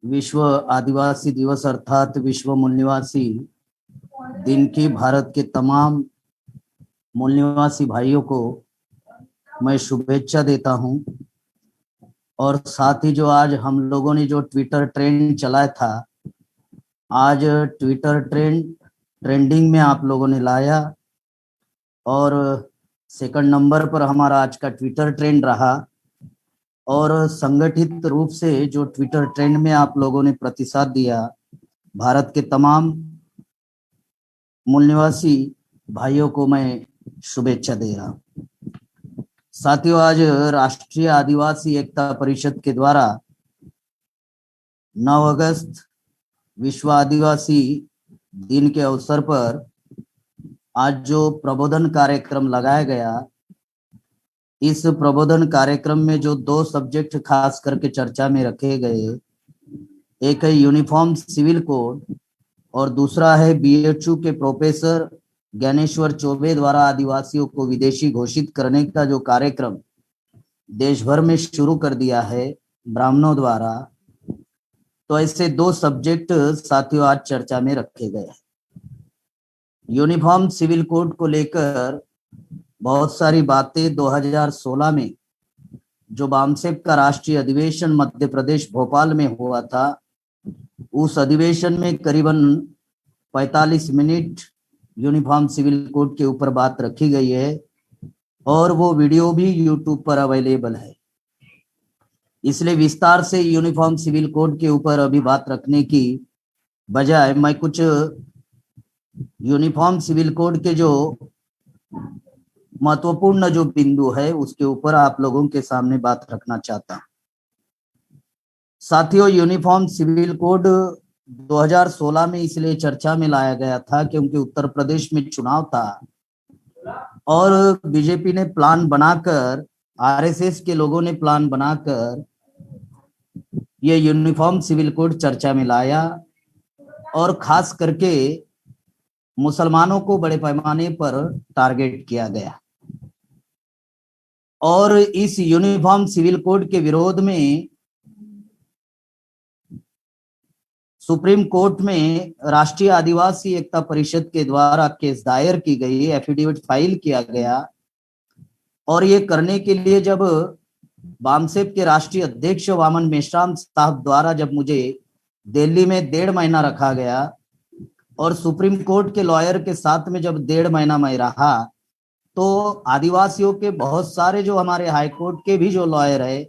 विश्व आदिवासी दिवस अर्थात विश्व मूल निवासी दिन की भारत के तमाम मूल निवासी भाइयों को मैं शुभेच्छा देता हूं। और साथ ही जो आज हम लोगों ने जो ट्विटर ट्रेंड चलाया था, आज ट्विटर ट्रेंडिंग में आप लोगों ने लाया और सेकंड नंबर पर हमारा आज का ट्विटर ट्रेंड रहा। और संगठित रूप से जो ट्विटर ट्रेंड में आप लोगों ने प्रतिसाद दिया, भारत के तमाम मूल निवासी भाइयों को मैं शुभेच्छा दे रहा हूं। साथियों, आज राष्ट्रीय आदिवासी एकता परिषद के द्वारा 9 अगस्त विश्व आदिवासी दिन के अवसर पर आज जो प्रबोधन कार्यक्रम लगाया गया, इस प्रबोधन कार्यक्रम में जो 2 सब्जेक्ट खास करके चर्चा में रखे गए, एक है यूनिफॉर्म सिविल कोड और दूसरा है बीएचयू के प्रोफेसर ज्ञानेश्वर चौबे द्वारा आदिवासियों को विदेशी घोषित करने का जो कार्यक्रम देश भर में शुरू कर दिया है ब्राह्मणों द्वारा। तो ऐसे 2 सब्जेक्ट साथियों आज चर्चा में रखे गए हैं। यूनिफॉर्म सिविल कोड को लेकर बहुत सारी बातें 2016 में जो बामसेप का राष्ट्रीय अधिवेशन मध्य प्रदेश भोपाल में हुआ था, उस अधिवेशन में करीबन 45 मिनट यूनिफॉर्म सिविल कोड के ऊपर बात रखी गई है और वो वीडियो भी यूट्यूब पर अवेलेबल है। इसलिए विस्तार से यूनिफॉर्म सिविल कोड के ऊपर अभी बात रखने की बजाय मैं कुछ यूनिफॉर्म सिविल कोड के जो महत्वपूर्ण जो बिंदु है उसके ऊपर आप लोगों के सामने बात रखना चाहता हूं। साथियों, यूनिफॉर्म सिविल कोड 2016 में इसलिए चर्चा में लाया गया था क्योंकि उत्तर प्रदेश में चुनाव था और बीजेपी ने प्लान बनाकर, आरएसएस के लोगों ने प्लान बनाकर ये यूनिफॉर्म सिविल कोड चर्चा में लाया और खास करके मुसलमानों को बड़े पैमाने पर टारगेट किया गया। और इस यूनिफॉर्म सिविल कोड के विरोध में सुप्रीम कोर्ट में राष्ट्रीय आदिवासी एकता परिषद के द्वारा केस दायर की गई, एफिडेविट फाइल किया गया। और ये करने के लिए जब बामसेप के राष्ट्रीय अध्यक्ष वामन मेश्राम साहब द्वारा जब मुझे दिल्ली में 1.5 महीना रखा गया और सुप्रीम कोर्ट के लॉयर के साथ में जब 1.5 महीना मैं रहा, तो आदिवासियों के बहुत सारे जो हमारे हाई कोर्ट के भी जो लॉयर है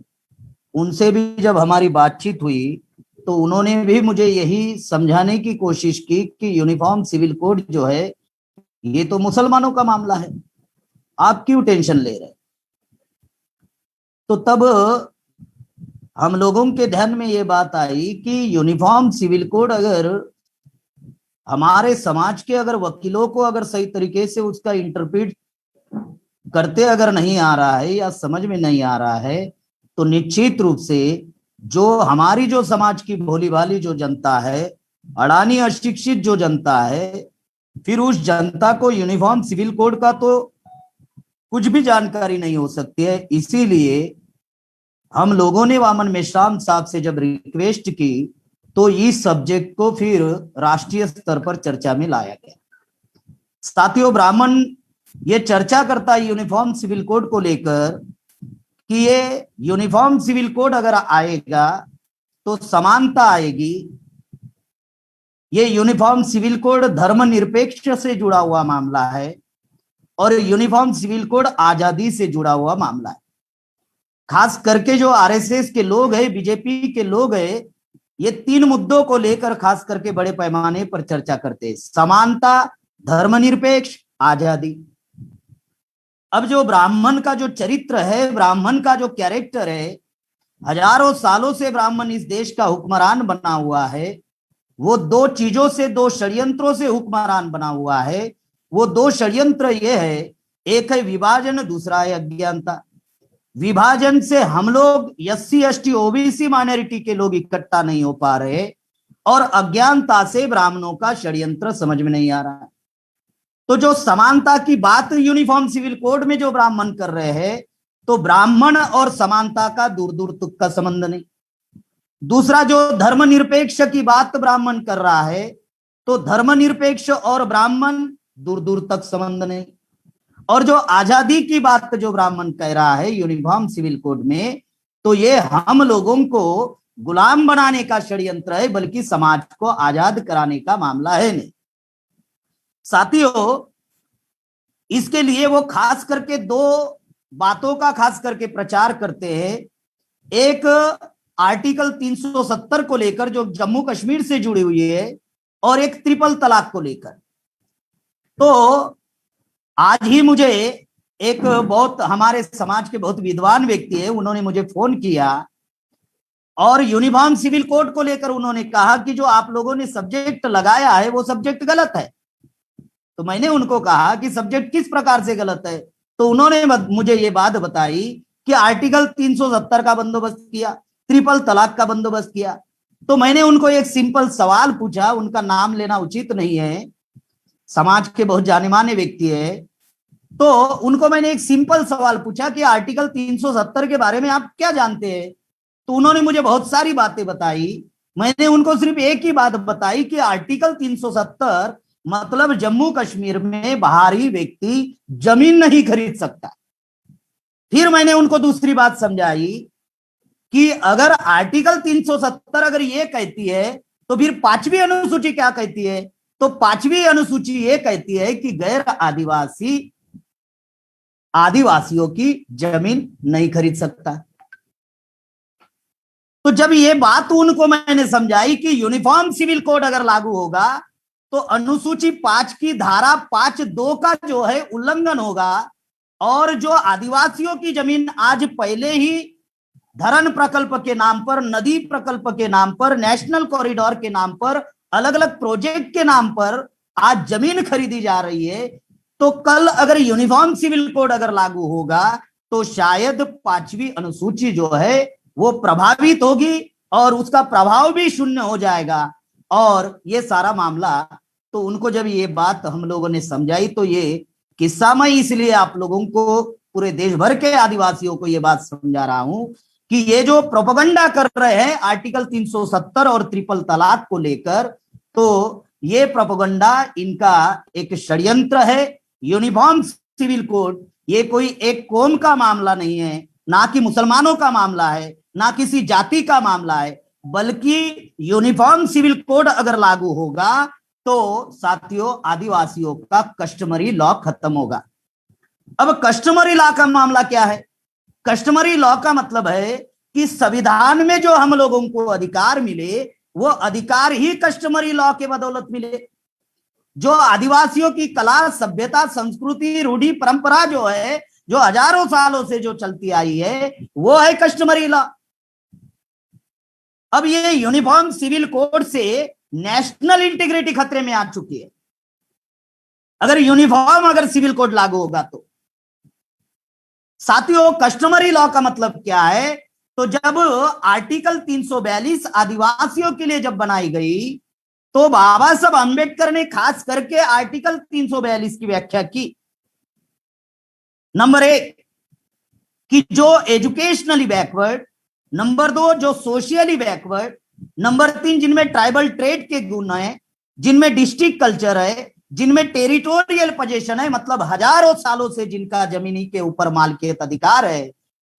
उनसे भी जब हमारी बातचीत हुई तो उन्होंने भी मुझे यही समझाने की कोशिश की कि यूनिफॉर्म सिविल कोड जो है ये तो मुसलमानों का मामला है, आप क्यों टेंशन ले रहे। तो तब हम लोगों के ध्यान में ये बात आई कि यूनिफॉर्म सिविल कोड अगर हमारे समाज के अगर वकीलों को अगर सही तरीके से उसका इंटरप्रेट करते अगर नहीं आ रहा है या समझ में नहीं आ रहा है, तो निश्चित रूप से जो हमारी जो समाज की भोली भाली जो जनता है, अडानी अशिक्षित जो जनता है, फिर उस जनता को यूनिफॉर्म सिविल कोड का तो कुछ भी जानकारी नहीं हो सकती है। इसीलिए हम लोगों ने वामन मेश्राम साहब से जब रिक्वेस्ट की तो इस सब्जेक्ट को फिर राष्ट्रीय स्तर पर चर्चा में लाया गया। साथियों, ब्राह्मण ये चर्चा करता है यूनिफॉर्म सिविल कोड को लेकर कि ये यूनिफॉर्म सिविल कोड अगर आएगा तो समानता आएगी। ये यूनिफॉर्म सिविल कोड धर्मनिरपेक्ष से जुड़ा हुआ मामला है और यूनिफॉर्म सिविल कोड आजादी से जुड़ा हुआ मामला है। खास करके जो आरएसएस के लोग हैं, बीजेपी के लोग हैं, ये 3 मुद्दों को लेकर खास करके बड़े पैमाने पर चर्चा करते हैं: समानता, धर्मनिरपेक्ष, आजादी। अब जो ब्राह्मण का जो चरित्र है, ब्राह्मण का जो कैरेक्टर है, हजारों सालों से ब्राह्मण इस देश का हुक्मरान बना हुआ है। वो 2 चीजों से, 2 षड्यंत्रों से हुक्मरान बना हुआ है। वो 2 षड्यंत्र ये है, एक है विभाजन, दूसरा है अज्ञानता। विभाजन से हम लोग एससी एसटी ओबीसी माइनॉरिटी के लोग इकट्ठा नहीं हो पा रहे और अज्ञानता से ब्राह्मणों का षड्यंत्र समझ में नहीं आ रहा है। तो जो समानता की बात यूनिफॉर्म सिविल कोड में जो ब्राह्मण कर रहे हैं, तो ब्राह्मण और समानता का दूर दूर तक का संबंध नहीं। दूसरा, जो धर्मनिरपेक्ष की बात ब्राह्मण कर रहा है, तो धर्मनिरपेक्ष और ब्राह्मण दूर दूर तक संबंध नहीं। और जो आजादी की बात जो ब्राह्मण कह रहा है यूनिफॉर्म सिविल कोड में, तो ये हम लोगों को गुलाम बनाने का षड्यंत्र है, बल्कि समाज को आजाद कराने का मामला है नहीं। साथियों, इसके लिए वो खास करके दो बातों का खास करके प्रचार करते हैं। एक आर्टिकल 370 को लेकर जो जम्मू कश्मीर से जुड़ी हुई है, और एक ट्रिपल तलाक को लेकर। तो आज ही मुझे एक बहुत हमारे समाज के बहुत विद्वान व्यक्ति है, उन्होंने मुझे फोन किया और यूनिफॉर्म सिविल कोड को लेकर उन्होंने कहा कि जो आप लोगों ने सब्जेक्ट लगाया है वो सब्जेक्ट गलत है। तो मैंने उनको कहा कि सब्जेक्ट किस प्रकार से गलत है? तो उन्होंने मुझे ये बात बताई कि आर्टिकल 370 का बंदोबस्त किया, ट्रिपल तलाक का बंदोबस्त किया। तो मैंने उनको एक सिंपल सवाल पूछा, उनका नाम लेना उचित नहीं है, समाज के बहुत जाने माने व्यक्ति है। तो उनको मैंने एक सिंपल सवाल पूछा कि आर्टिकल 370 के बारे में आप क्या जानते हैं? तो उन्होंने मुझे बहुत सारी बातें बताई। मैंने उनको सिर्फ एक ही बात बताई कि आर्टिकल 370 मतलब जम्मू कश्मीर में बाहरी व्यक्ति जमीन नहीं खरीद सकता। फिर मैंने उनको दूसरी बात समझाई कि अगर आर्टिकल 370 अगर ये कहती है तो फिर पांचवी अनुसूची क्या कहती है? तो पांचवी अनुसूची ये कहती है कि गैर आदिवासी आदिवासियों की जमीन नहीं खरीद सकता। तो जब ये बात उनको मैंने समझाई कि यूनिफॉर्म सिविल कोड अगर लागू होगा तो अनुसूची 5 की धारा 5(2) का जो है उल्लंघन होगा, और जो आदिवासियों की जमीन आज पहले ही धरण प्रकल्प के नाम पर, नदी प्रकल्प के नाम पर, नेशनल कॉरिडोर के नाम पर, अलग अलग प्रोजेक्ट के नाम पर आज जमीन खरीदी जा रही है, तो कल अगर यूनिफॉर्म सिविल कोड अगर लागू होगा तो शायद 5वीं अनुसूची जो है वो प्रभावित होगी और उसका प्रभाव भी शून्य हो जाएगा। और ये सारा मामला, तो उनको जब ये बात हम लोगों ने समझाई तो ये किस्सा मैं इसलिए आप लोगों को, पूरे देश भर के आदिवासियों को ये बात समझा रहा हूं कि ये जो प्रोपेगेंडा कर रहे हैं आर्टिकल 370 और ट्रिपल तलाक को लेकर, तो ये प्रोपेगेंडा इनका एक षड्यंत्र है। यूनिफॉर्म सिविल कोड ये कोई एक कौम का मामला नहीं है, ना कि मुसलमानों का मामला है, ना किसी जाति का मामला है, बल्कि यूनिफॉर्म सिविल कोड अगर लागू होगा तो साथियों आदिवासियों का कस्टमरी लॉ खत्म होगा। अब कस्टमरी लॉ का मामला क्या है? कस्टमरी लॉ का मतलब है कि संविधान में जो हम लोगों को अधिकार मिले वो अधिकार ही कस्टमरी लॉ के बदौलत मिले। जो आदिवासियों की कला, सभ्यता, संस्कृति, रूढ़ी, परंपरा जो है, जो हजारों सालों से जो चलती आई है, वो है कस्टमरी लॉ। अब ये यूनिफॉर्म सिविल कोड से नेशनल इंटीग्रिटी खतरे में आ चुकी है। अगर यूनिफॉर्म अगर सिविल कोड लागू होगा तो साथियों, कस्टमरी लॉ का मतलब क्या है? तो जब आर्टिकल 342 आदिवासियों के लिए जब बनाई गई तो बाबा साहब अंबेडकर ने खास करके आर्टिकल 342 की व्याख्या की। नंबर 1 कि जो एजुकेशनली बैकवर्ड, नंबर 2 जो सोशली बैकवर्ड, नंबर 3 जिनमें ट्राइबल ट्रेड के गुण है, जिनमें डिस्ट्रिक्ट कल्चर है, जिनमें टेरिटोरियल पोजीशन है, मतलब हजारों सालों से जिनका जमीनी के ऊपर मालकियत अधिकार है,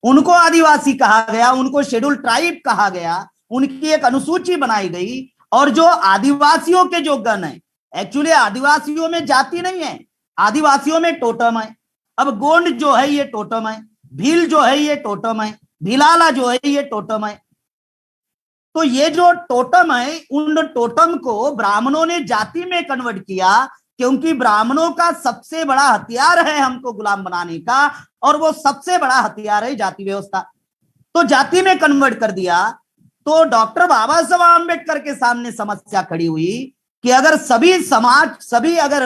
उनको आदिवासी कहा गया, उनको शेड्यूल ट्राइब कहा गया, उनकी एक अनुसूची बनाई गई। और जो आदिवासियों के जो गण है, एक्चुअली आदिवासियों में जाति नहीं है, आदिवासियों में टोटम है। अब गोंड जो है ये टोटम है, भील जो है ये टोटम है, भिलाला जो है ये टोटम है। तो ये जो टोटम है, उन टोटम को ब्राह्मणों ने जाति में कन्वर्ट किया, क्योंकि ब्राह्मणों का सबसे बड़ा हथियार है हमको गुलाम बनाने का, और वो सबसे बड़ा हथियार है जाति व्यवस्था। तो जाति में कन्वर्ट कर दिया। तो डॉक्टर बाबा साहब आम्बेडकर के सामने समस्या खड़ी हुई कि अगर सभी समाज, सभी अगर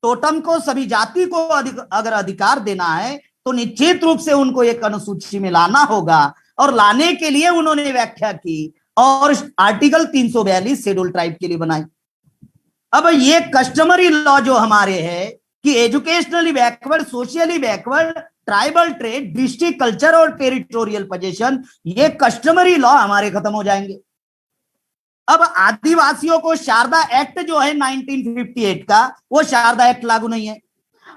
टोटम को, सभी जाति को अगर अधिकार देना है तो निश्चित रूप से उनको एक अनुसूची में लाना होगा। और लाने के लिए उन्होंने व्याख्या की और आर्टिकल 342 शेड्यूल ट्राइब के लिए बनाई। अब ये कस्टमरी लॉ जो हमारे है कि educationally backward, socially backward, tribal trade, district culture और टेरिटोरियल पोजीशन, ये कस्टमरी लॉ हमारे खत्म हो जाएंगे। अब आदिवासियों को शारदा एक्ट जो है 1958 का, वो शारदा एक्ट लागू नहीं है।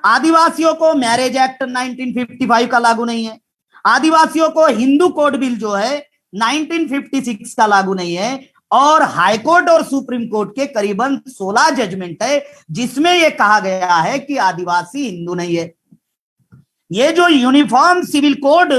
आदिवासियों को मैरिज एक्ट 1955 का लागू नहीं है। आदिवासियों को हिंदू कोड बिल जो है 1956 का लागू नहीं है। और हाईकोर्ट और सुप्रीम कोर्ट के करीबन 16 जजमेंट है जिसमें यह कहा गया है कि आदिवासी हिंदू नहीं है। ये जो यूनिफॉर्म सिविल कोड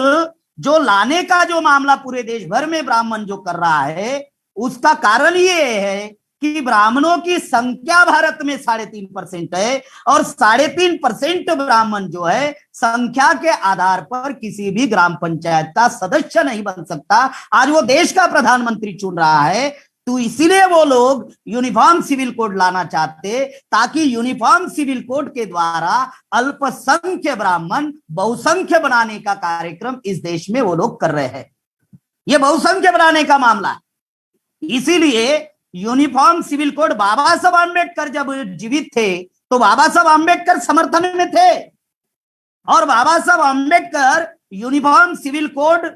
जो लाने का जो मामला पूरे देश भर में ब्राह्मण जो कर रहा है, उसका कारण ये है कि ब्राह्मणों की संख्या भारत में 3.5% है और 3.5% ब्राह्मण जो है संख्या के आधार पर किसी भी ग्राम पंचायत का सदस्य नहीं बन सकता। आज वो देश का प्रधानमंत्री चुन रहा है, तो इसीलिए वो लोग यूनिफॉर्म सिविल कोड लाना चाहते ताकि यूनिफॉर्म सिविल कोड के द्वारा अल्पसंख्य ब्राह्मण बहुसंख्य बनाने का कार्यक्रम इस देश में वो लोग कर रहे हैं। ये बहुसंख्य बनाने का मामला है। इसीलिए यूनिफॉर्म सिविल कोड बाबा साहब आम्बेडकर जब जीवित थे तो बाबा साहब आम्बेडकर समर्थन में थे और बाबा Saheb Ambedkar uniform civil code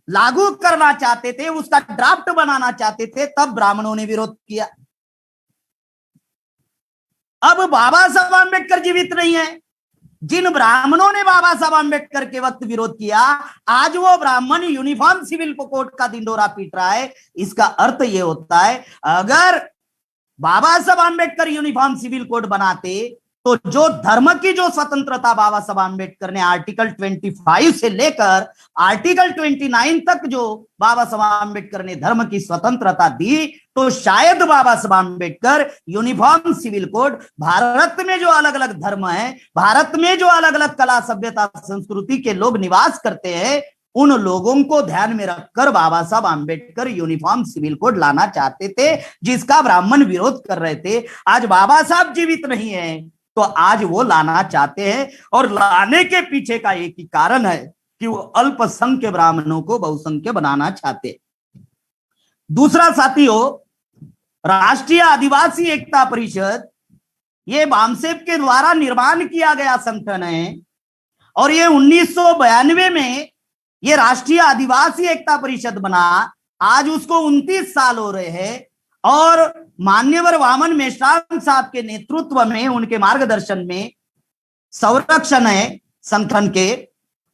लागू करना चाहते थे, उसका ड्राफ्ट बनाना चाहते थे, तब ब्राह्मणों ने विरोध किया। अब बाबा साहब आम्बेडकर जीवित नहीं है। जिन ब्राह्मणों ने बाबा साहब आम्बेडकर के वक्त विरोध किया, आज वो ब्राह्मण यूनिफॉर्म सिविल कोड का ढिंढोरा पीट रहा है। इसका अर्थ ये होता है, अगर बाबा Saheb Ambedkar uniform civil code बनाते तो जो धर्म की जो स्वतंत्रता बाबा साहब आम्बेडकर ने आर्टिकल 25 से लेकर आर्टिकल 29 तक जो बाबा साहब आम्बेडकर ने धर्म की स्वतंत्रता दी, तो शायद Baba Saheb Ambedkar uniform civil code Bharat में जो अलग अलग धर्म है, भारत में जो अलग अलग कला सभ्यता संस्कृति के लोग निवास करते हैं, उन लोगों को ध्यान में रखकर बाबा Saheb Ambedkar uniform civil code लाना चाहते थे, जिसका ब्राह्मण विरोध कर रहे थे। आज बाबा साहब जीवित नहीं है तो आज वो लाना चाहते हैं और लाने के पीछे का एक ही कारण है कि वो अल्पसंख्य ब्राह्मणों को बहुसंख्य बनाना चाहते। दूसरा साथियों, राष्ट्रीय आदिवासी एकता परिषद ये बामसेब के द्वारा निर्माण किया गया संगठन है और ये 1992 में ये राष्ट्रीय आदिवासी एकता परिषद बना। आज उसको 29 साल हो रहे हैं और मान्यवर वामन मेश्राम साहब के नेतृत्व में, उनके मार्गदर्शन में संरक्षण है संगठन के।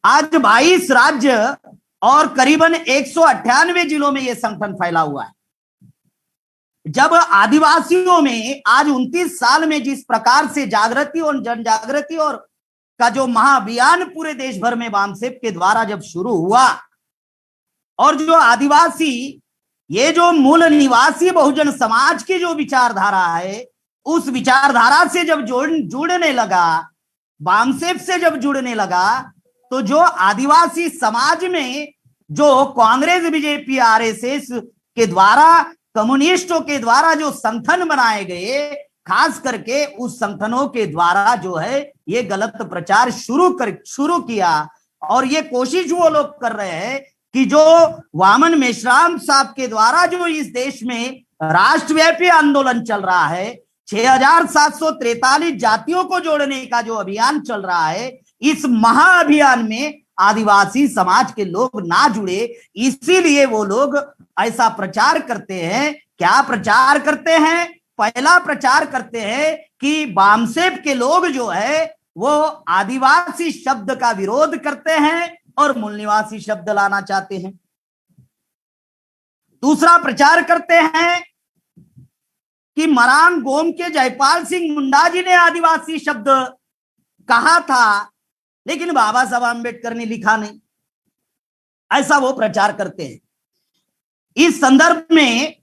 आज 22 राज्य और करीबन 198 जिलों में यह संगठन फैला हुआ है। जब आदिवासियों में आज 29 साल में जिस प्रकार से जागृति और जन जागृति और का जो महाअभियान पूरे देश भर में बामसेब के द्वारा जब शुरू हुआ और जो आदिवासी ये जो मूल निवासी बहुजन समाज की जो विचारधारा है, उस विचारधारा से जब जुड़ने लगा, बामसेब से जब जुड़ने लगा, तो जो आदिवासी समाज में जो कांग्रेस बीजेपी आरएसएस के द्वारा, कम्युनिस्टों के द्वारा जो संगठन बनाए गए, खास करके उस संगठनों के द्वारा जो है ये गलत प्रचार शुरू किया और ये कोशिश वो लोग कर रहे हैं कि जो वामन मेश्राम साहब के द्वारा जो इस देश में राष्ट्रव्यापी आंदोलन चल रहा है, 6743 जातियों को जोड़ने का जो अभियान चल रहा है, इस महाअभियान में आदिवासी समाज के लोग ना जुड़े, इसीलिए वो लोग ऐसा प्रचार करते हैं। क्या प्रचार करते हैं? पहला प्रचार करते हैं कि बामसेब के लोग जो है वो आदिवासी शब्द का विरोध करते हैं और मूल निवासी शब्द लाना चाहते हैं। दूसरा प्रचार करते हैं कि मरान गोम के जयपाल सिंह मुंडा जी ने आदिवासी शब्द कहा था, लेकिन बाबा साहब आम्बेडकर ने लिखा नहीं, ऐसा वो प्रचार करते हैं। इस संदर्भ में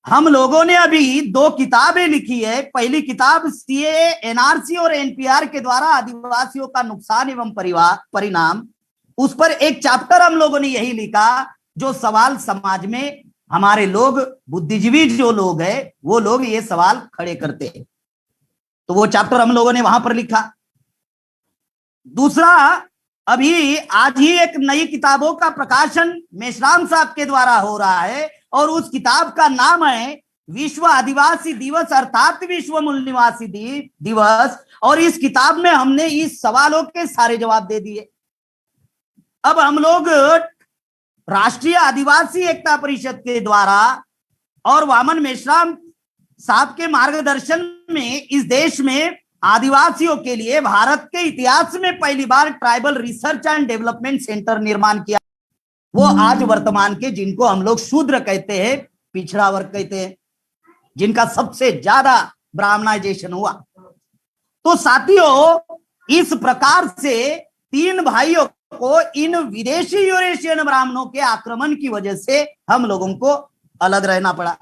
हम लोगों ने अभी 2 किताबें लिखी है। पहली किताब सीए, एनआरसी और एनपीआर के द्वारा आदिवासियों का नुकसान एवं परिणाम, उस पर एक चैप्टर हम लोगों ने यही लिखा जो सवाल समाज में हमारे लोग, बुद्धिजीवी जो लोग हैं, वो लोग ये सवाल खड़े करते हैं, तो वो चैप्टर हम लोगों ने वहां पर लिखा। दूसरा, अभी आज ही एक नई किताबों का प्रकाशन मेश्राम साहब के द्वारा हो रहा है और उस किताब का नाम है विश्व आदिवासी दिवस अर्थात विश्व मूल निवासी दिवस, और इस किताब में हमने इस सवालों के सारे जवाब दे दिए। अब हम लोग राष्ट्रीय आदिवासी एकता परिषद के द्वारा और वामन मेश्राम साहब के मार्गदर्शन में इस देश में आदिवासियों के लिए भारत के इतिहास में पहली बार tribal research and development centre निर्माण किया। वो आज वर्तमान के जिनको हम लोग शूद्र कहते हैं, पिछड़ा वर्ग कहते हैं, जिनका सबसे ज्यादा ब्राह्मणाइजेशन हुआ। तो साथियों, इस प्रकार से 3 भाइयों को इन विदेशी यूरेशियन ब्राह्मणों के आक्रमण की वजह से हम लोगों को अलग रहना पड़ा।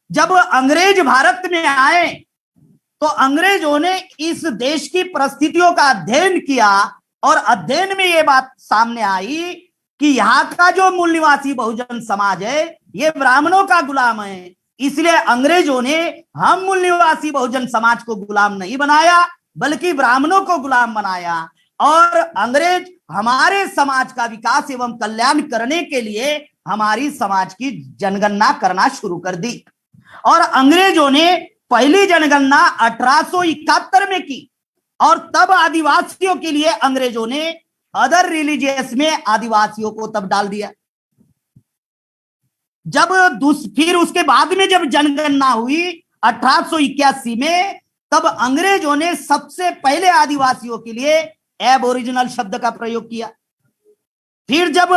जब अंग्रेज भारत में आए तो अंग्रेजों ने इस देश की परिस्थितियों का अध्ययन किया और अध्ययन में यह बात सामने आई कि यहाँ का जो मूल निवासी बहुजन समाज है ये ब्राह्मणों का गुलाम है। इसलिए अंग्रेजों ने हम मूल निवासी बहुजन समाज को गुलाम नहीं बनाया बल्कि ब्राह्मणों को गुलाम बनाया और अंग्रेज हमारे समाज का विकास एवं कल्याण करने के लिए हमारी समाज की जनगणना करना शुरू कर दी। और अंग्रेजों ने पहली जनगणना 1871 में की और तब आदिवासियों के लिए अंग्रेजों ने अदर रिलीजियस में आदिवासियों को तब डाल दिया। जब फिर उसके बाद में जब जनगणना हुई 1881 में, तब अंग्रेजों ने सबसे पहले आदिवासियों के लिए एबोरिजिनल शब्द का प्रयोग किया। फिर जब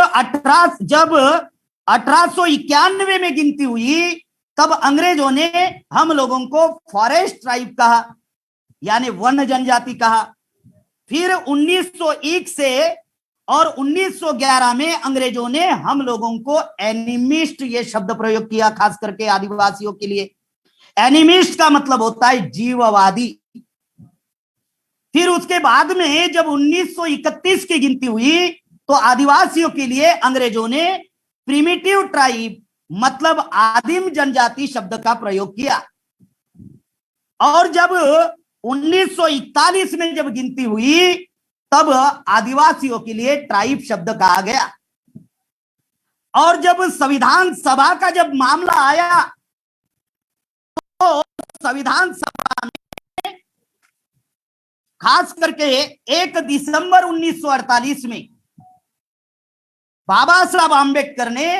1891 में गिनती हुई तब अंग्रेजों ने हम लोगों को फॉरेस्ट ट्राइब कहा, यानी वन जनजाति कहा। फिर 1901 से और 1911 में अंग्रेजों ने हम लोगों को एनिमिस्ट ये शब्द प्रयोग किया, खास करके आदिवासियों के लिए। एनिमिस्ट का मतलब होता है जीववादी। फिर उसके बाद में जब 1931 की गिनती हुई तो आदिवासियों के लिए अंग्रेजों ने प्रिमिटिव ट्राइब मतलब आदिम जनजाति शब्द का प्रयोग किया। और जब 1941 में जब गिनती हुई तब आदिवासियों के लिए ट्राइब शब्द कहा गया। और जब संविधान सभा का जब मामला आया तो संविधान सभा में खास करके 1 दिसंबर 1948 में बाबा साहब आंबेडकर ने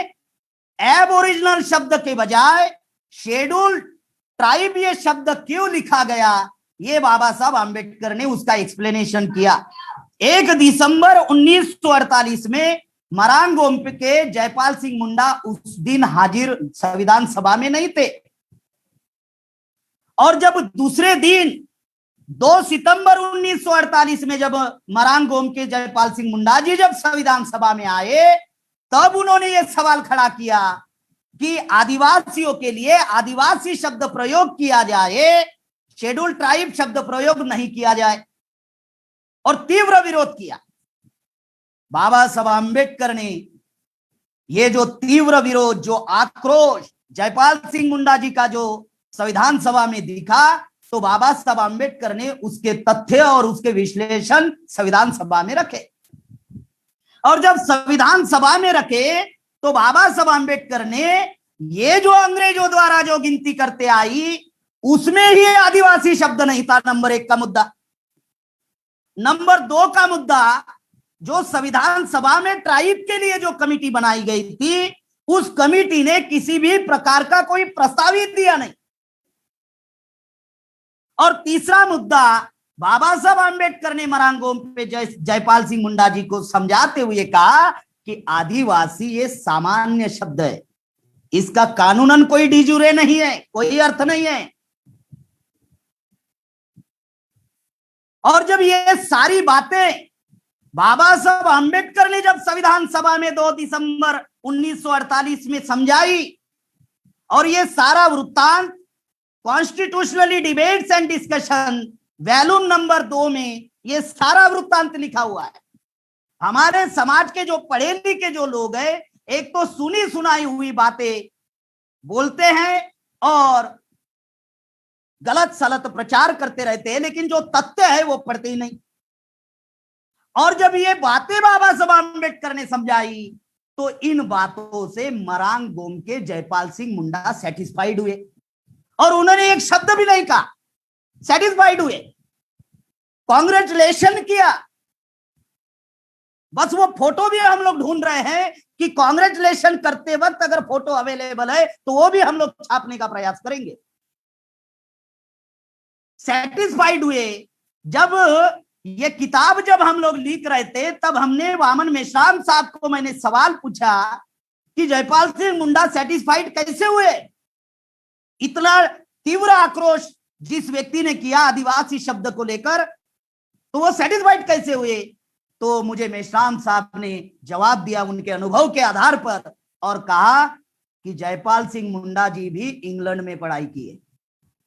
एबोरिजिनल शब्द के बजाय शेड्यूल ट्राइब ये शब्द क्यों लिखा गया, ये बाबा साहब आंबेडकर ने उसका एक्सप्लेनेशन किया। 1 दिसंबर 1948 में मरान गोम्प के जयपाल सिंह मुंडा उस दिन हाजिर संविधान सभा में नहीं थे। और जब दूसरे दिन 2 सितंबर 1948 में जब मरान गोम्प के जयपाल सिंह मुंडा जी जब संविधान सभा में आए तब उन्होंने यह सवाल खड़ा किया कि आदिवासियों के लिए आदिवासी शब्द प्रयोग किया जाए, शेड्यूल ट्राइब शब्द प्रयोग नहीं किया जाए, और तीव्र विरोध किया। बाबा साहब आंबेडकर ने ये जो तीव्र विरोध, जो आक्रोश जयपाल सिंह मुंडा जी का जो संविधान सभा में दिखा, तो बाबा साहब आंबेडकर ने उसके तथ्य और उसके विश्लेषण संविधान सभा में रखे। और जब संविधान सभा में रखे तो बाबा साहब आंबेडकर ने ये जो अंग्रेजों द्वारा जो गिनती करते आई उसमें ही आदिवासी शब्द नहीं था, नंबर 1 का मुद्दा। नंबर 2 का मुद्दा, जो संविधान सभा में ट्राइब के लिए जो कमिटी बनाई गई थी उस कमिटी ने किसी भी प्रकार का कोई प्रस्ताव ही दिया नहीं। और तीसरा मुद्दा, बाबा साहब आंबेडकर ने मरान गोम्प पे जयपाल सिंह मुंडा जी को समझाते हुए कहा कि आदिवासी ये सामान्य शब्द है, इसका कानूनन कोई डिजूरे नहीं है, कोई अर्थ नहीं है। और जब ये सारी बातें बाबा साहब आंबेडकर ने जब संविधान सभा में 2 दिसंबर 1948 में समझाई और ये सारा वृत्तांत constitutionally debates and discussion volume number 2 में ये सारा वृत्तांत लिखा हुआ है। हमारे समाज के जो पढ़े लिखे जो लोग हैं, एक तो सुनी सुनाई हुई बातें बोलते हैं और गलत सलत प्रचार करते रहते हैं, लेकिन जो तथ्य है वो पढ़ते ही नहीं। और जब ये बातें बाबा साहब आंबेडकर ने समझाई तो इन बातों से मरान गोम्प के जयपाल सिंह मुंडा सेटिस्फाइड हुए और उन्होंने एक शब्द भी नहीं कहा, सेटिस्फाइड हुए, कांग्रेचुलेशन किया। बस वो फोटो भी हम लोग ढूंढ रहे हैं कि कांग्रेचुलेशन करते वक्त अगर फोटो अवेलेबल है तो वो भी हम लोग छापने का प्रयास करेंगे। सेटिस्फाइड हुए। जब ये किताब जब हम लोग लिख रहे थे तब हमने वामन मेश्राम साहब को मैंने सवाल पूछा कि जयपाल सिंह मुंडा सेटिस्फाइड कैसे हुए? इतना तीव्र आक्रोश जिस व्यक्ति ने किया आदिवासी शब्द को लेकर, तो वो सेटिस्फाइड कैसे हुए? तो मुझे मेश्राम साहब ने जवाब दिया उनके अनुभव के आधार पर और कहा कि जयपाल सिंह मुंडा जी भी इंग्लैंड में पढ़ाई किए,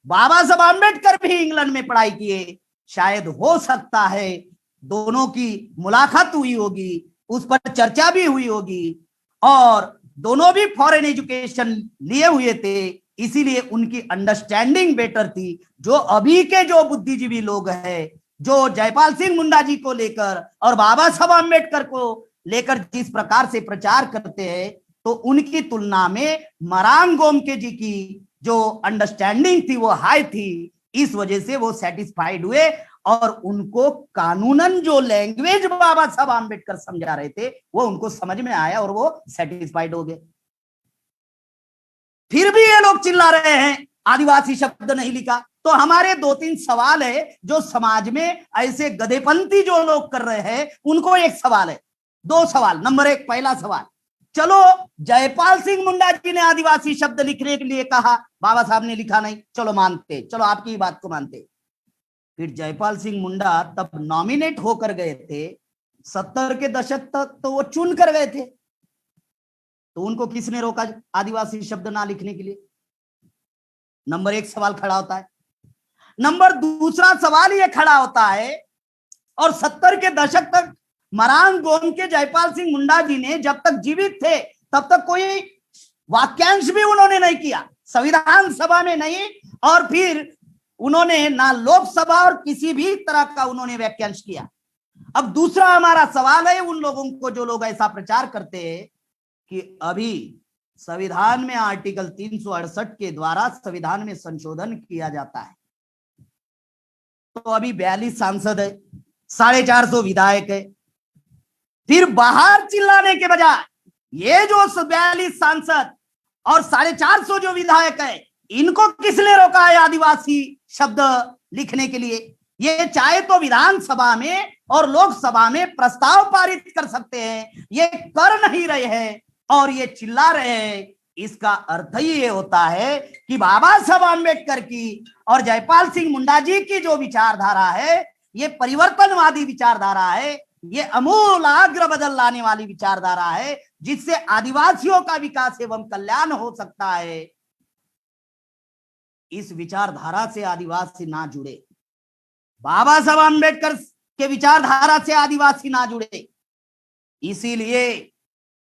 बाबा साहब आम्बेडकर भी इंग्लैंड में पढ़ाई किए, शायद हो सकता है दोनों की मुलाकात हुई होगी, उस पर चर्चा भी हुई होगी और दोनों भी फॉरेन एजुकेशन लिए हुए थे, इसीलिए उनकी अंडरस्टैंडिंग बेटर थी। जो अभी के जो बुद्धिजीवी लोग हैं, जो जयपाल सिंह मुंडा जी को लेकर और बाबा साहब आम्बेडकर को लेकर जिस प्रकार से प्रचार करते हैं, तो उनकी तुलना में मरांग गोमके जी की जो अंडरस्टैंडिंग थी वो हाई थी। इस वजह से वो सेटिस्फाइड हुए और उनको कानूनन जो लैंग्वेज बाबा साहब आम्बेडकर समझा रहे थे वो उनको समझ में आया और वो सेटिस्फाइड हो गए। फिर भी ये लोग चिल्ला रहे हैं आदिवासी शब्द नहीं लिखा। तो हमारे 2-3 सवाल है जो समाज में ऐसे गधेपंथी जो लोग कर रहे हैं उनको एक सवाल है, 2 सवाल। नंबर 1, पहला सवाल, चलो जयपाल सिंह मुंडा जी ने आदिवासी शब्द लिखने के लिए कहा, बाबा साहब ने लिखा नहीं, चलो मानते, चलो आपकी बात को मानते। फिर जयपाल सिंह मुंडा तब नॉमिनेट होकर गए थे, 70 के दशक तक तो वो चुन कर गए थे, तो उनको किसने रोका आदिवासी शब्द ना लिखने के लिए? नंबर 1 सवाल खड़ा होता है। नंबर 2 सवाल ये खड़ा होता है, और 70 के दशक तक मरांग गोमके जयपाल सिंह मुंडा जी ने जब तक जीवित थे तब तक कोई वाक्यांश भी उन्होंने नहीं किया, संविधान सभा में नहीं, और फिर उन्होंने ना लोकसभा और किसी भी तरह का उन्होंने वाक्यांश किया। अब दूसरा हमारा सवाल है उन लोगों को जो लोग ऐसा प्रचार करते हैं कि अभी संविधान में आर्टिकल 368 के द्वारा संविधान में संशोधन किया जाता है, तो अभी 42 सांसद है, 450 विधायक है, फिर बाहर चिल्लाने के बजाय ये जो 42 सांसद और 450 जो विधायक है, इनको किसने रोका है आदिवासी शब्द लिखने के लिए? ये चाहे तो विधानसभा में और लोकसभा में प्रस्ताव पारित कर सकते हैं, ये कर नहीं रहे हैं और ये चिल्ला रहे हैं। इसका अर्थ ही ये होता है कि बाबा साहब आम्बेडकर की और जयपाल सिंह मुंडा जी की जो विचारधारा है, ये परिवर्तनवादी विचारधारा है, ये अमूलाग्र बदल लाने वाली विचारधारा है, जिससे आदिवासियों का विकास एवं कल्याण हो सकता है। इस विचारधारा से आदिवासी ना जुड़े, बाबा साहब आम्बेडकर के विचारधारा से आदिवासी ना जुड़े, इसीलिए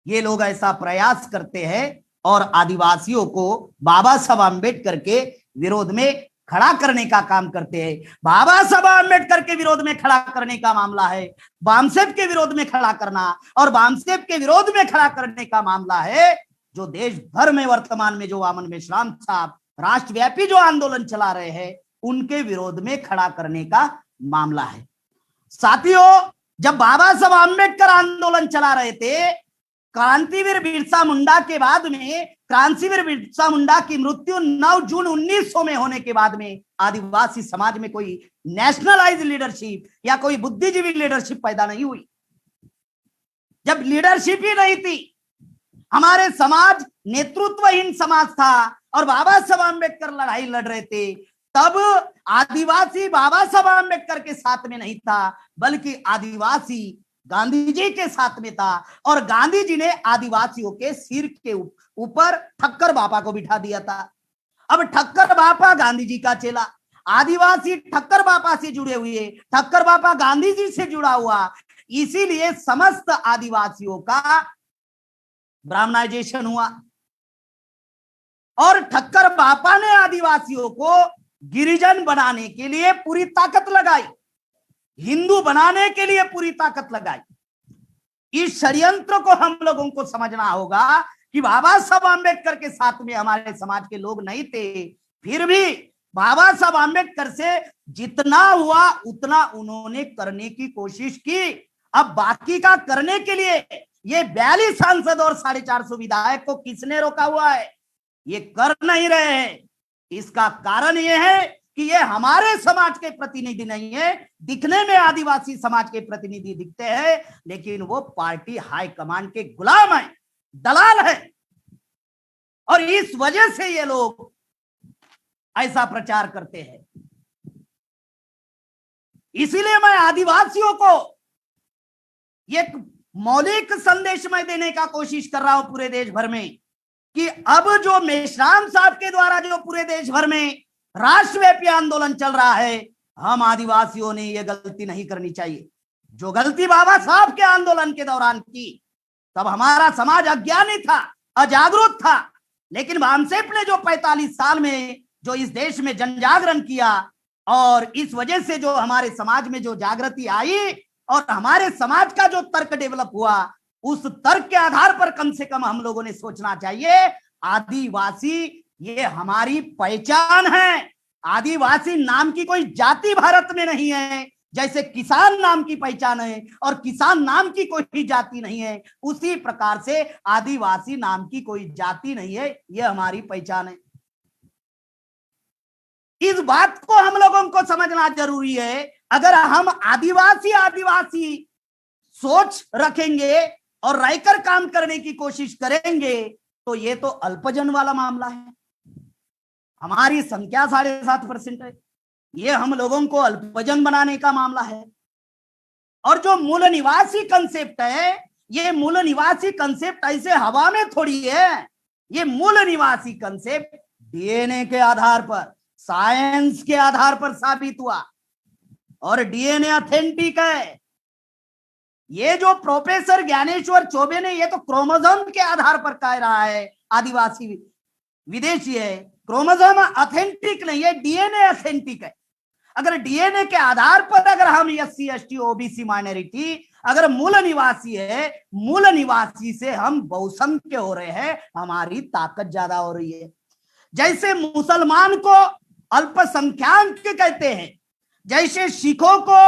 ये लोग ऐसा प्रयास करते हैं और आदिवासियों को बाबा साहब आम्बेडकर के विरोध में खड़ा करने का काम करते हैं। बाबा साहब आम्बेडकर के विरोध में खड़ा करने का मामला है, बामसेब के विरोध में खड़ा करना, और बामसेब के विरोध में खड़ा करने का मामला है जो देश भर में वर्तमान में जो वामन मेश्राम साहब राष्ट्रव्यापी जो आंदोलन चला रहे हैं उनके विरोध में खड़ा करने का मामला है। साथियों, जब बाबा साहब आम्बेडकर आंदोलन चला रहे थे, क्रांतिवीर बिरसा मुंडा के बाद में, क्रांतिवीर बिरसा मुंडा की मृत्यु 9 जून 1900 में होने के बाद में आदिवासी समाज में कोई नेशनलाइज लीडरशिप या कोई बुद्धिजीवी लीडरशिप पैदा नहीं हुई। जब लीडरशिप ही नहीं थी, हमारे समाज नेतृत्वहीन समाज था और बाबा साहब आम्बेडकर लड़ाई लड़ रहे थे, तब आदिवासी बाबा साहब आम्बेडकर के साथ में नहीं था, बल्कि आदिवासी गांधी जी के साथ में था, और गांधी जी ने आदिवासियों के सिर के ऊपर ठक्कर बापा को बिठा दिया था। अब ठक्कर बापा गांधी जी का चेला, आदिवासी ठक्कर बापा से जुड़े हुए, ठक्कर बापा गांधी जी से जुड़ा हुआ, इसीलिए समस्त आदिवासियों का ब्राह्मणाइजेशन हुआ और ठक्कर बापा ने आदिवासियों को गिरिजन बनाने के लिए पूरी ताकत लगाई, हिंदू बनाने के लिए पूरी ताकत लगाई। इस षड्यंत्र को हम लोगों को समझना होगा कि बाबा साहब आम्बेडकर के साथ में हमारे समाज के लोग नहीं थे, फिर भी बाबा साहब आम्बेडकर से जितना हुआ उतना उन्होंने करने की कोशिश की अब बाकी का करने के लिए ये 42 सांसद और 450 विधायक को किसने रोका हुआ है? ये कर नहीं रहे हैं। इसका कारण ये है कि ये हमारे समाज के प्रतिनिधि नहीं है। दिखने में आदिवासी समाज के प्रतिनिधि दिखते हैं, लेकिन वो पार्टी हाईकमांड के गुलाम है, दलाल है। और इस वजह से ये लोग ऐसा प्रचार करते हैं। इसीलिए मैं आदिवासियों को एक मौलिक संदेश मैं देने का कोशिश कर रहा हूं पूरे देश भर में कि अब जो मेश्राम साहब के द्वारा जो पूरे देश भर में राष्ट्रव्यापी आंदोलन चल रहा है, हम आदिवासियों ने ये गलती नहीं करनी चाहिए। जो गलती बाबा साहब के आंदोलन के दौरान की, तब हमारा समाज अज्ञानी था, अजागरूक था, लेकिन भामसेप ने जो 45 साल में जो इस देश में जनजागरण किया और इस वजह से जो हमारे समाज में जो जागृति आई और हमारे समाज का जो तर्क डेवलप हुआ, उस तर्क के आधार पर कम से कम हम लोगों ने सोचना चाहिए आदिवासी ये हमारी पहचान है। आदिवासी नाम की कोई जाति भारत में नहीं है। जैसे किसान नाम की पहचान है और किसान नाम की कोई जाति नहीं है, उसी प्रकार से आदिवासी नाम की कोई जाति नहीं है, यह हमारी पहचान है। इस बात को हम लोगों को समझना जरूरी है। अगर हम आदिवासी आदिवासी सोच रखेंगे और रहकर काम करने की कोशिश करेंगे तो ये तो अल्पजन वाला मामला है। हमारी संख्या 7.5% है, ये हम लोगों को अल्पजन बनाने का मामला है। और जो मूल निवासी कंसेप्ट है, ये मूल निवासी कंसेप्ट ऐसे हवा में थोड़ी है। ये मूल निवासी कंसेप्ट डीएनए के आधार पर, साइंस के आधार पर साबित हुआ और डीएनए ऑथेंटिक है। ये जो प्रोफेसर ज्ञानेश्वर चौबे ने ये तो क्रोमोसोम के आधार पर कह रहा है आदिवासी विदेशी है, क्रोमोसोम ऑथेंटिक नहीं है, डीएनए ऑथेंटिक है। अगर डीएनए के आधार पर अगर हम एससी एसटी ओबीसी माइनॉरिटी अगर मूल निवासी है, मूल निवासी से हम बहुसंख्य हो रहे हैं, हमारी ताकत ज्यादा हो रही है। जैसे मुसलमान को अल्पसंख्याक कहते हैं, जैसे सिखों को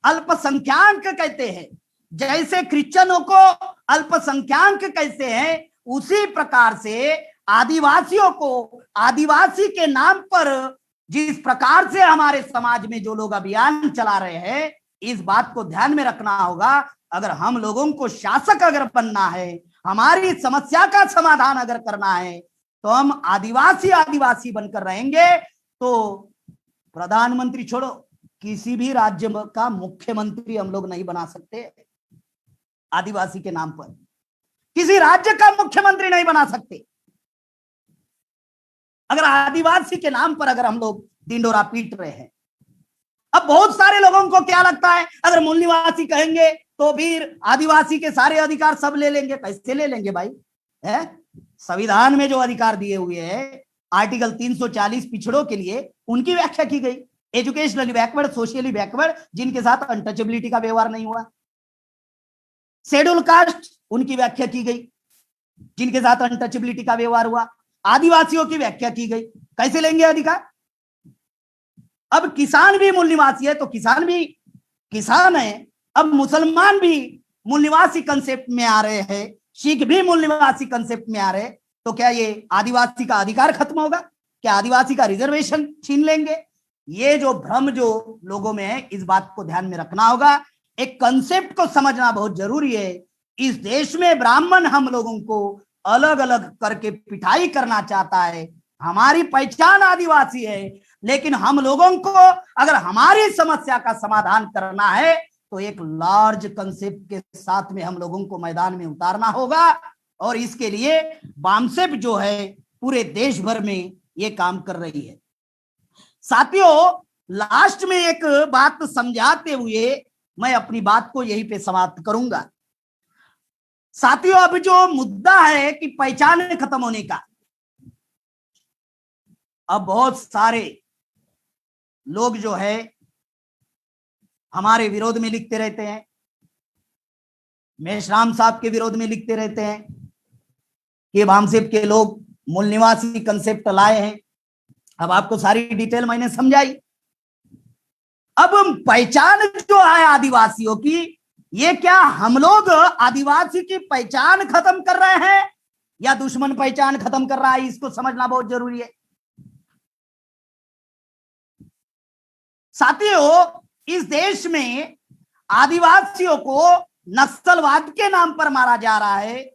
अल्पसंख्याक कहते हैं, जैसे क्रिश्चियनों को अल्पसंख्याक कहते हैं, उसी प्रकार से आदिवासियों को आदिवासी के नाम पर जिस प्रकार से हमारे समाज में जो लोग अभियान चला रहे हैं, इस बात को ध्यान में रखना होगा। अगर हम लोगों को शासक अगर बनना है, हमारी समस्या का समाधान अगर करना है, तो हम आदिवासी आदिवासी बनकर रहेंगे तो प्रधानमंत्री छोड़ो, किसी भी राज्य का मुख्यमंत्री हम लोग नहीं बना सकते। आदिवासी के नाम पर किसी राज्य का मुख्यमंत्री नहीं बना सकते। अगर आदिवासी के नाम पर अगर हम लोग ढिंढोरा पीट रहे हैं। अब बहुत सारे लोगों को क्या लगता है, अगर मूल निवासी कहेंगे तो फिर आदिवासी के सारे अधिकार सब ले लेंगे। कैसे ले लेंगे भाई? है संविधान में जो अधिकार दिए हुए हैं, आर्टिकल 340 पिछड़ों के लिए उनकी व्याख्या की गई। एजुकेशनली बैकवर्ड, सोशली बैकवर्ड, जिनके साथ अनटचेबिलिटी का व्यवहार नहीं हुआ। शेड्यूल कास्ट, उनकी व्याख्या की गई, जिनके साथ अनटचेबिलिटी का व्यवहार हुआ। आदिवासियों की व्याख्या की गई। कैसे लेंगे अधिकार? अब किसान भी मूल निवासी है तो किसान भी किसान है। अब मुसलमान भी मूल निवासी कंसेप्ट में आ रहे हैं, सिख भी मूल निवासी कंसेप्ट में आ रहे हैं, तो क्या ये आदिवासी का अधिकार खत्म होगा? क्या आदिवासी का रिजर्वेशन छीन लेंगे? ये जो भ्रम जो लोगों में है, इस बात को ध्यान में रखना होगा। एक कंसेप्ट को समझना बहुत जरूरी है। इस देश में ब्राह्मण हम लोगों को अलग अलग करके पिटाई करना चाहता है। हमारी पहचान आदिवासी है, लेकिन हम लोगों को अगर हमारी समस्या का समाधान करना है तो एक लार्ज कंसेप्ट के साथ में हम लोगों को मैदान में उतारना होगा। और इसके लिए बामसेप जो है पूरे देश भर में ये काम कर रही है। साथियों, लास्ट में एक बात समझाते हुए मैं अपनी बात को यहीं पे समाप्त करूंगा। साथियों, अब जो मुद्दा है कि पहचान खत्म होने का, अब बहुत सारे लोग जो है हमारे विरोध में लिखते रहते हैं, मेश्राम साहब के विरोध में लिखते रहते हैं कि बामसेप के लोग मूल निवासी कंसेप्ट लाए हैं। अब आपको सारी डिटेल मैंने समझाई। अब पहचान जो है आदिवासियों की, ये क्या हम लोग आदिवासी की पहचान खत्म कर रहे हैं या दुश्मन पहचान खत्म कर रहा है, इसको समझना बहुत जरूरी है साथियों। इस देश में आदिवासियों को नक्सलवाद के नाम पर मारा जा रहा है,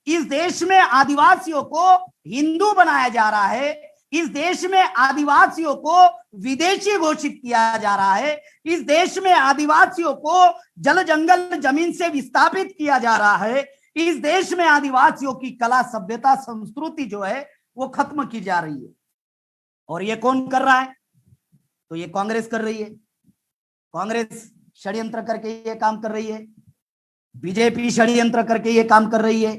इस देश में आदिवासियों को हिंदू बनाया जा रहा है, इस देश में आदिवासियों को विदेशी घोषित किया जा रहा है, इस देश में आदिवासियों को जल जंगल जमीन से विस्थापित किया जा रहा है, इस देश में आदिवासियों की कला सभ्यता संस्कृति जो है वो खत्म की जा रही है। और ये कौन कर रहा है? तो ये कांग्रेस कर रही है। कांग्रेस षड्यंत्र करके ये काम कर रही है, बीजेपी षड्यंत्र करके ये काम कर रही है,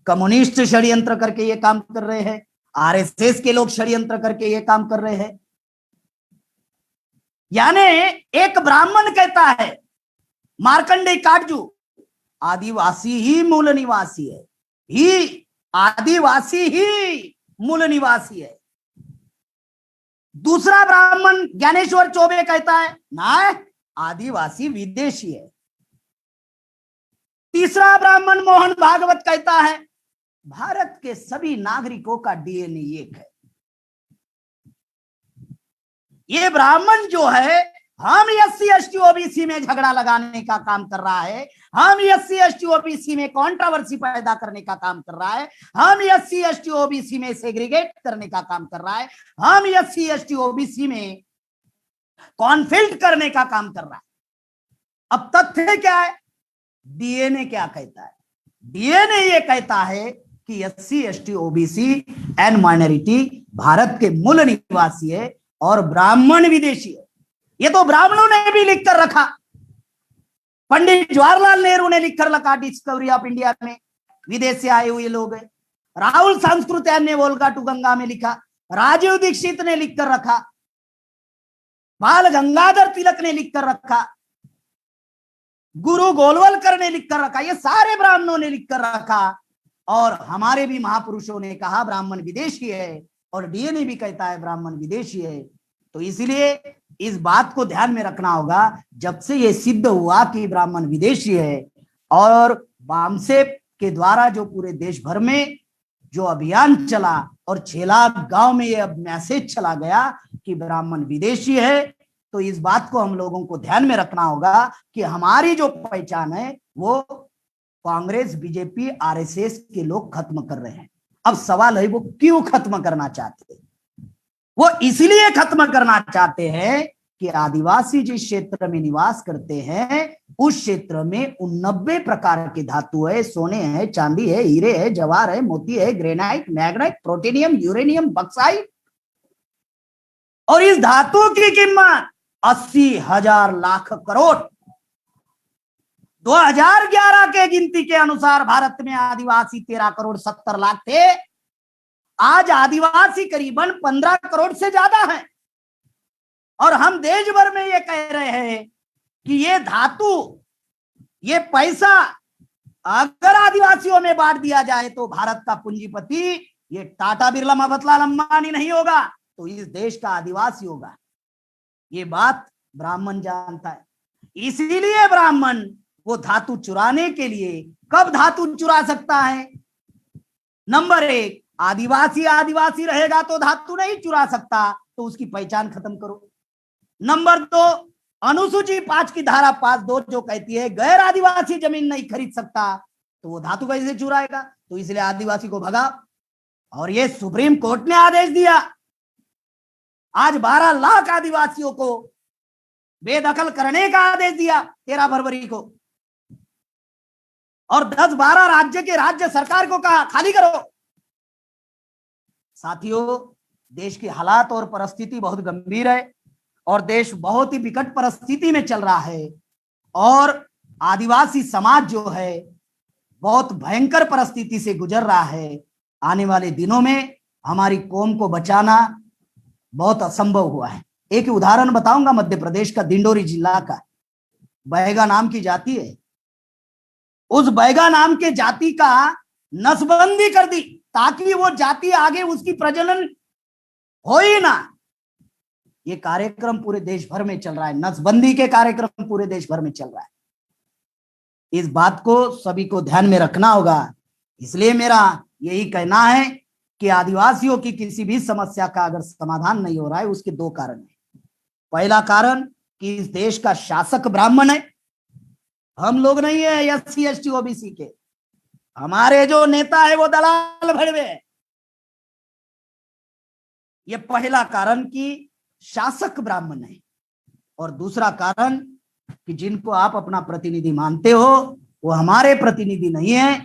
कम्युनिस्ट षड्यंत्र करके ये काम कर रहे हैं, आरएसएस के लोग षड्यंत्र करके ये काम कर रहे हैं। यानी एक ब्राह्मण कहता है मार्कंडेय काटजू आदिवासी ही मूल निवासी है, ही आदिवासी ही मूल निवासी है। दूसरा ब्राह्मण ज्ञानेश्वर चौबे कहता है ना, आदिवासी विदेशी है। तीसरा ब्राह्मण मोहन भागवत कहता है भारत के सभी नागरिकों का डीएनए एक है। ये ब्राह्मण जो है हम एससी एसटी ओबीसी में झगड़ा लगाने का काम कर रहा है, हम एससी एसटी ओबीसी में कंट्रोवर्सी पैदा करने का काम कर रहा है, हम एससी एसटी ओबीसी में सेग्रीगेट करने का काम कर रहा है, हम एससी एसटी ओबीसी में कॉन्फ्लिक्ट करने का काम कर रहा है। अब तथ्य क्या है? डीएनए क्या कहता है? डीएनए ये कहता है कि SC ST OBC and minority Bharat के मूल निवासी है और ब्राह्मण विदेशी है। ये तो ब्राह्मणों ने भी लिखकर रखा, पंडित जवाहरलाल नेहरू ने लिखकर रखा डिस्कवरी ऑफ इंडिया में, विदेश से आए हुए लोग हैं। राहुल सांस्कृत्यायन ने वोल्गा टू गंगा में लिखा, राजीव दीक्षित ने लिखकर रखा, बाल गंगाधर तिलक ने लिखकर रखा, गुरु गोलवलकर ने लिखकर रखा, ये सारे ब्राह्मणों ने लिखकर रखा। और हमारे भी महापुरुषों ने कहा ब्राह्मण विदेशी है और डीएनए भी कहता है ब्राह्मण विदेशी है। तो इसलिए इस बात को ध्यान में रखना होगा, जब से ये सिद्ध हुआ कि ब्राह्मण विदेशी है और बामसेप के द्वारा जो पूरे देश भर में जो अभियान चला और 6 लाख गांव में ये मैसेज चला गया कि ब्राह्मण विदेशी है, तो इस बात को हम लोगों को ध्यान में रखना होगा कि हमारी जो पहचान है वो कांग्रेस बीजेपी आरएसएस के लोग खत्म कर रहे हैं। अब सवाल है वो क्यों खत्म करना चाहते हैं? वो इसलिए खत्म करना चाहते हैं कि आदिवासी जिस क्षेत्र में निवास करते हैं उस क्षेत्र में 90 प्रकार के धातु है, सोने है, चांदी है, हीरे है, जवाहर है, मोती है, ग्रेनाइट, मैग्नेट, प्रोटीनियम, यूरेनियम, बक्साइट, और इस धातु की कीमत 80,000 लाख करोड़। 2011 के गिनती के अनुसार भारत में आदिवासी 13 करोड़ 70 लाख थे, आज आदिवासी करीबन 15 करोड़ से ज्यादा है। और हम देश भर में ये कह रहे हैं कि ये धातु, ये पैसा अगर आदिवासियों में बांट दिया जाए तो भारत का पूंजीपति ये टाटा बिरला मफतलाल अंबानी नहीं होगा, तो इस देश का आदिवासी होगा। ये बात ब्राह्मण जानता है, इसीलिए ब्राह्मण वो धातु चुराने के लिए, कब धातु चुरा सकता है? नंबर 1, आदिवासी आदिवासी रहेगा तो धातु नहीं चुरा सकता, तो उसकी पहचान खत्म करो। नंबर 2, अनुसूची 5 की धारा 5(2) जो कहती है गैर आदिवासी जमीन नहीं खरीद सकता, तो वो धातु कैसे चुराएगा? तो इसलिए आदिवासी को भगा। और ये सुप्रीम कोर्ट ने आदेश दिया, आज 12 लाख आदिवासियों को बेदखल करने का आदेश दिया 13 फरवरी को, और 10-12 राज्य के राज्य सरकार को कहा खाली करो। साथियों, देश की हालात और परिस्थिति बहुत गंभीर है और देश बहुत ही विकट परिस्थिति में चल रहा है और आदिवासी समाज जो है बहुत भयंकर परिस्थिति से गुजर रहा है। आने वाले दिनों में हमारी कौम को बचाना बहुत असंभव हुआ है। एक उदाहरण बताऊंगा, मध्य प्रदेश का दिंडोरी जिला का बैगा नाम की जाति है, उस बैगा नाम के जाति का नसबंदी कर दी ताकि वो जाति आगे उसकी प्रजनन हो ही ना। ये कार्यक्रम पूरे देश भर में चल रहा है, नसबंदी के कार्यक्रम पूरे देश भर में चल रहा है। इस बात को सभी को ध्यान में रखना होगा। इसलिए मेरा यही कहना है कि आदिवासियों की किसी भी समस्या का अगर समाधान नहीं हो रहा है, उसके दो कारण है। पहला कारण कि इस देश का शासक ब्राह्मण है, हम लोग नहीं है एससी एसटी ओबीसी के। हमारे जो नेता है वो दलाल भड़वे है। ये पहला कारण कि शासक ब्राह्मण है। और दूसरा कारण कि जिनको आप अपना प्रतिनिधि मानते हो वो हमारे प्रतिनिधि नहीं है,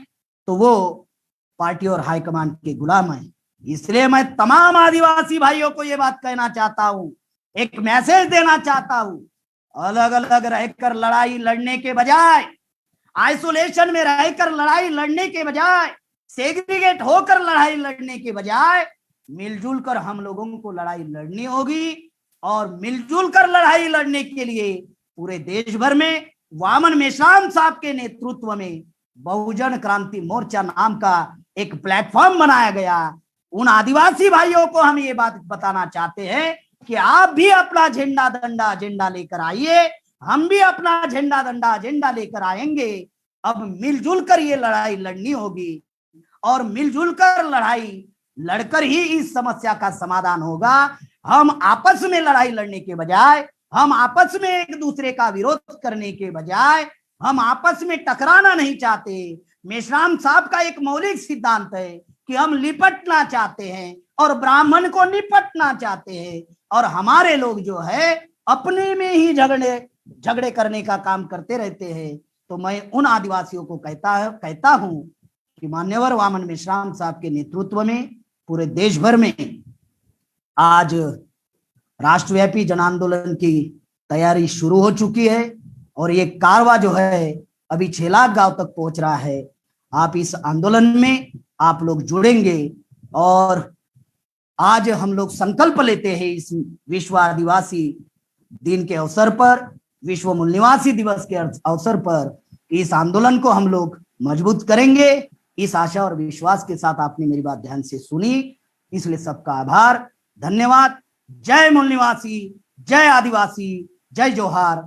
तो वो पार्टी और हाईकमांड के गुलाम है। इसलिए मैं तमाम आदिवासी भाइयों को ये बात कहना चाहता हूं, एक मैसेज देना चाहता हूं, अलग अलग रहकर लड़ाई लड़ने के बजाय, आइसोलेशन में रहकर लड़ाई लड़ने के बजाय, सेग्रीगेट होकर लड़ाई लड़ने के बजाय मिलजुल कर हम लोगों को लड़ाई लड़नी होगी। और मिलजुल कर लड़ाई लड़ने के लिए पूरे देश भर में वामन मेश्राम साहब के नेतृत्व में बहुजन क्रांति मोर्चा नाम का एक प्लेटफॉर्म बनाया गया। उन आदिवासी भाइयों को हम ये बात बताना चाहते हैं कि आप भी अपना झंडा डंडा एजेंडा लेकर आइए, हम भी अपना झंडा डंडा एजेंडा लेकर आएंगे। अब मिलजुल कर ये लड़ाई लड़नी होगी और मिलजुल कर लड़ाई लड़कर ही इस समस्या का समाधान होगा। हम आपस में लड़ाई लड़ने के बजाय, हम आपस में एक दूसरे का विरोध करने के बजाय, हम आपस में टकराना नहीं चाहते। मेश्राम साहब का एक मौलिक सिद्धांत है कि हम लिपटना चाहते हैं और ब्राह्मण को निपटना चाहते हैं। और हमारे लोग जो है अपने में ही झगड़े करने का काम करते रहते हैं। तो मैं उन आदिवासियों को कहता हूं कि मान्यवर वामन मेश्राम साहब के नेतृत्व में पूरे देश भर में आज राष्ट्रव्यापी जन आंदोलन की तैयारी शुरू हो चुकी है और ये कारवा जो है अभी 6 लाख गांव तक पहुंच रहा है। आप इस आंदोलन में आप लोग जुड़ेंगे और आज हम लोग संकल्प लेते हैं इस विश्व आदिवासी दिन के अवसर पर, विश्व मूल निवासी दिवस के अवसर पर, इस आंदोलन को हम लोग मजबूत करेंगे। इस आशा और विश्वास के साथ आपने मेरी बात ध्यान से सुनी, इसलिए सबका आभार, धन्यवाद। जय मूल निवासी, जय आदिवासी, जय जोहार।